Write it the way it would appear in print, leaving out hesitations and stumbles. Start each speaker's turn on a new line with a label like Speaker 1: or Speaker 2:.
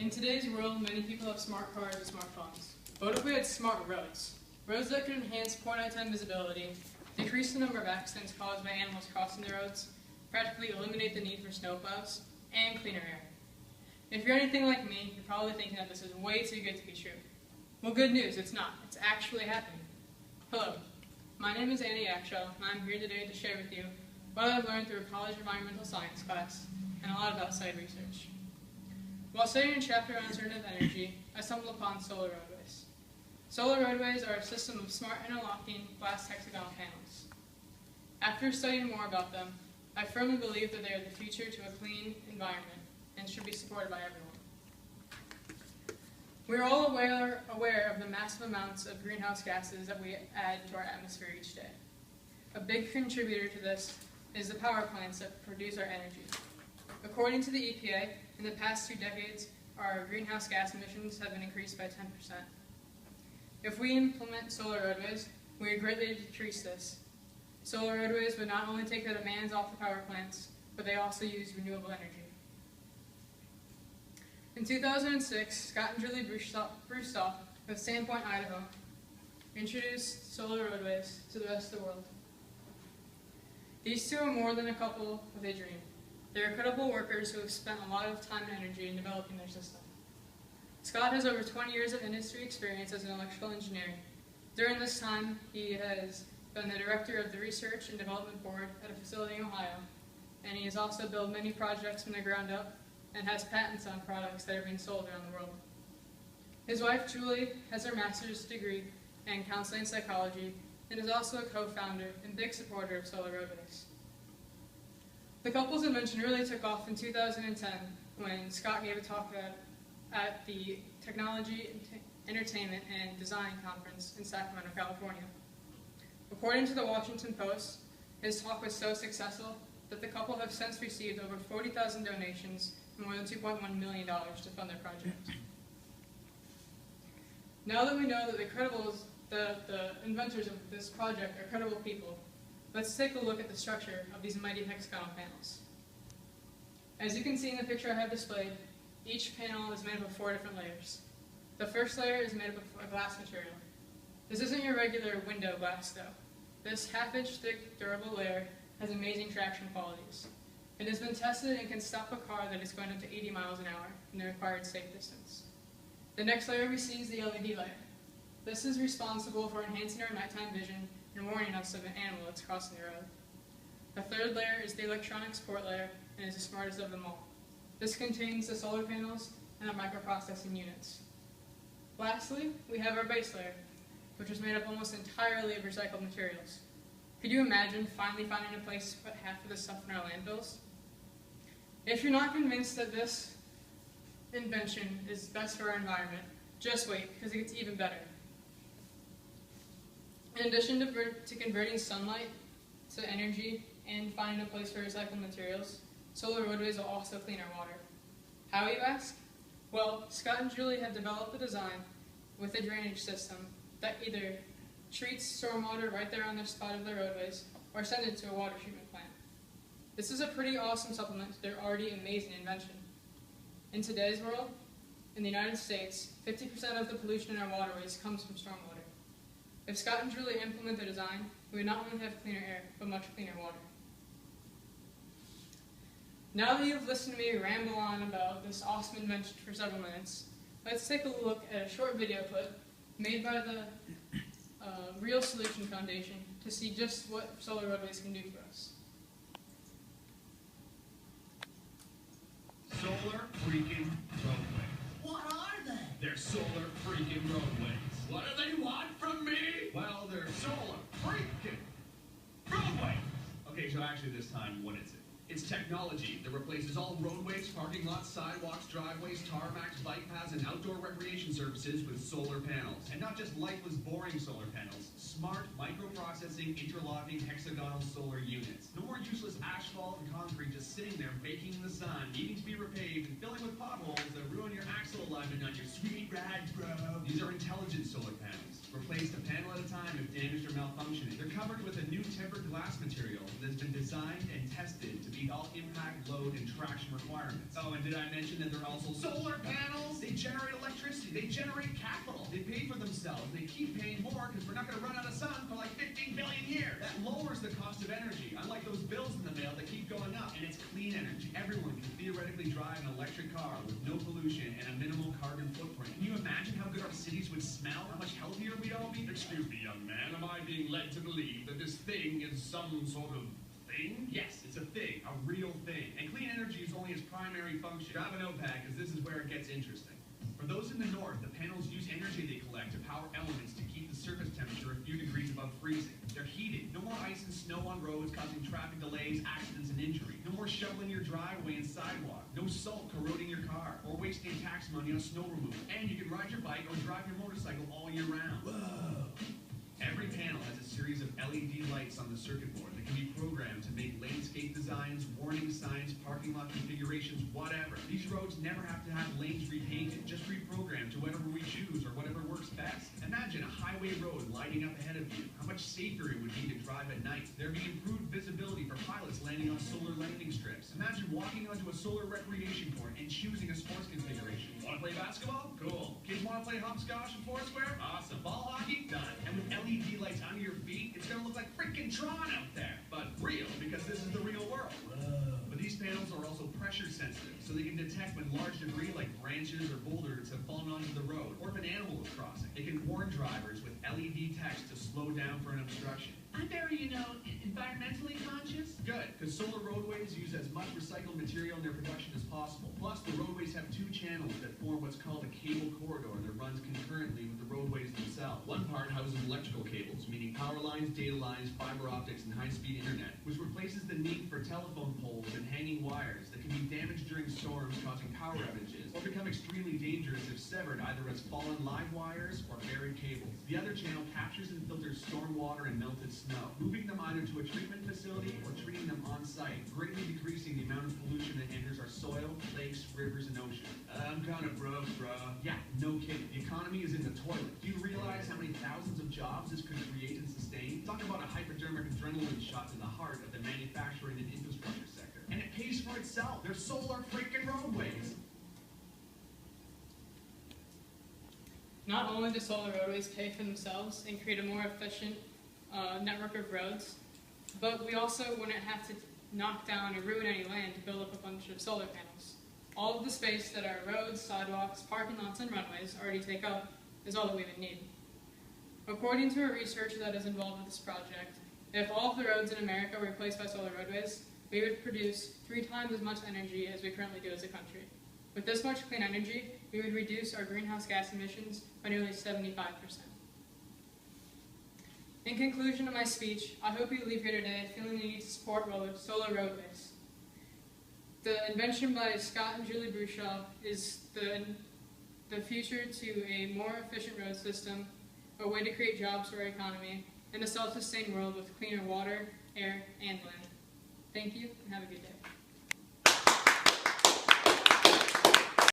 Speaker 1: In today's world, many people have smart cars and smartphones. But what if we had smart roads? Roads that could enhance poor nighttime visibility, decrease the number of accidents caused by animals crossing the roads, practically eliminate the need for snowplows, and cleaner air. If you're anything like me, you're probably thinking that this is way too good to be true. Well, good news, it's not. It's actually happening. Hello, my name is Andy Akshell, and I'm here today to share with you what I've learned through a college environmental science class and a lot of outside research. While studying a chapter on alternative energy, I stumbled upon solar roadways. Solar roadways are a system of smart interlocking glass hexagonal panels. After studying more about them, I firmly believe that they are the future to a clean environment and should be supported by everyone. We are all aware of the massive amounts of greenhouse gases that we add to our atmosphere each day. A big contributor to this is the power plants that produce our energy. According to the EPA, in the past 2 decades, our greenhouse gas emissions have been increased by 10%. If we implement solar roadways, we would greatly decrease this. Solar roadways would not only take the demands off the power plants, but they also use renewable energy. In 2006, Scott and Julie Brustoff of Sandpoint, Idaho, introduced solar roadways to the rest of the world. These two are more than a couple with a dream. They're incredible workers who have spent a lot of time and energy in developing their system. Scott has over 20 years of industry experience as an electrical engineer. During this time, he has been the director of the Research and Development Board at a facility in Ohio, and he has also built many projects from the ground up and has patents on products that are being sold around the world. His wife, Julie, has her master's degree in counseling and psychology and is also a co-founder and big supporter of solar roadways. The couple's invention really took off in 2010 when Scott gave a talk at the Technology, Entertainment, and Design Conference in Sacramento, California. According to the Washington Post, his talk was so successful that the couple have since received over 40,000 donations and more than $2.1 million to fund their project. Now that we know that the inventors of this project are credible people, let's take a look at the structure of these mighty hexagonal panels. As you can see in the picture I have displayed, each panel is made up of 4 different layers. The first layer is made up of a glass material. This isn't your regular window glass though. This half-inch thick, durable layer has amazing traction qualities. It has been tested and can stop a car that is going up to 80 miles an hour in the required safe distance. The next layer we see is the LED layer. This is responsible for enhancing our nighttime vision and warning us of an animal that's crossing the road. The third layer is the electronic support layer and is the smartest of them all. This contains the solar panels and the microprocessing units. Lastly, we have our base layer, which is made up almost entirely of recycled materials. Could you imagine finally finding a place to put half of this stuff in our landfills? If you're not convinced that this invention is best for our environment, just wait, because it gets even better. In addition to converting sunlight to energy and finding a place for recycled materials, solar roadways will also clean our water. How, you ask? Well, Scott and Julie have developed a design with a drainage system that either treats stormwater right there on the spot of the roadways or sends it to a water treatment plant. This is a pretty awesome supplement to their already amazing invention. In today's world, in the United States, 50% of the pollution in our waterways comes from stormwater. If Scott and Julie implement their design, we would not only have cleaner air, but much cleaner water. Now that you've listened to me ramble on about this awesome invention for several minutes, let's take a look at a short video clip made by the Real Solution Foundation to see just what solar roadways can do for us.
Speaker 2: Solar freaking roadways.
Speaker 3: What are they?
Speaker 2: They're solar freaking roadways. What do they want from me? Well, they're solar freaking roadways. Okay, so actually this time, what is it? It's technology that replaces all roadways, parking lots, sidewalks, driveways, tarmacs, bike paths, and outdoor recreation services with solar panels. And not just lightless, boring solar panels. Smart, microprocessing, interlocking, hexagonal solar units. No more useless asphalt and concrete just sitting there baking in the sun, needing to be repaved and filling with potholes that ruin your axle alignment on your sweet ride, bro. These are intelligent solar panels. replaced a panel at a time if damaged or malfunctioning. They're covered with a new tempered glass material that's been designed and tested to meet all impact, load, and traction requirements. Oh, and did I mention that they're also solar panels? They generate electricity. They generate capital. They pay for themselves. They keep paying more because we're not going to run out of sun for like 15 billion years. That lowers the cost of energy, unlike those bills in the mail that keep going up. And it's clean energy. Everyone can theoretically drive an electric car with no pollution and a minimal carbon footprint. Can you imagine how good our cities would smell? How much healthier we'd all be?
Speaker 3: Excuse me, young man, am I being led to believe that this thing is some sort of thing?
Speaker 2: Yes, it's a thing, a real thing. And clean energy is only its primary function. Grab a notepad, because this is where it gets interesting. For those in the north, the panels use energy they collect to power elements to keep the surface temperature a few degrees above freezing. They're heated. No more ice and snow on roads causing traffic delays, accidents, and injury. No more shoveling your driveway and sidewalk. No salt corroding your car or wasting tax money on snow removal. And you can ride your bike or drive your motorcycle all year round. Whoa! Every panel has a series of LED lights on the circuit board that can be programmed to make landscape designs, warning signs, parking lot configurations, whatever. These roads never have to have lanes repainted, just reprogrammed to whatever we choose or whatever works best. Imagine a highway road lighting up ahead of you. How much safer it would be to drive at night. There'd be improved visibility for pilots landing on solar landing strips. Imagine walking onto a solar recreation court and choosing a sports configuration. Want to play basketball? Cool. Kids want to play hopscotch and foursquare? Awesome. Ball hockey? Done. And with LED lights under your feet, it's going to look like freaking Tron out there. But real, because this is the real world. Whoa. But these panels are also pressure sensitive, so they can detect when large debris like branches or boulders have fallen onto the road, or if an animal is crossing. They can warn drivers with LED text to slow down for an obstruction. I'm very, environmentally conscious. Good, because solar roadways use as much recycled material in their production as possible. Plus, the roadways have two channels that form what's called a cable corridor that runs concurrently with the roadways themselves. One part houses electrical cables, meaning power lines, data lines, fiber optics, and high-speed internet, which replaces the need for telephone poles and hanging wires that can be damaged during storms, causing power outages, or become extremely dangerous if severed either as fallen live wires or buried cables. The other channel captures and filters storm water and melted snow, moving them either to a treatment facility or treating them on-site, greatly decreasing the amount of pollution that enters our soil, lakes, rivers, and oceans. I'm kind of broke, bruh. Yeah, no kidding. The economy is in the toilet. Do you realize how many thousands of jobs this could create and sustain? Talk about a hypodermic adrenaline shot to the heart of the manufacturing and infrastructure sector. And it pays for itself. They're solar freaking roadways.
Speaker 1: Not only do solar roadways pay for themselves and create a more efficient network of roads, but we also wouldn't have to knock down or ruin any land to build up a bunch of solar panels. All of the space that our roads, sidewalks, parking lots, and runways already take up is all that we would need. According to a researcher that is involved with this project, if all of the roads in America were replaced by solar roadways, we would produce 3 times as much energy as we currently do as a country. With this much clean energy, we would reduce our greenhouse gas emissions by nearly 75%. In conclusion of my speech, I hope you leave here today feeling the need to support solar roadways. The invention by Scott and Julie Brushaw is the future to a more efficient road system, a way to create jobs for our economy, and a self-sustained world with cleaner water, air, and land. Thank you, and have a good day.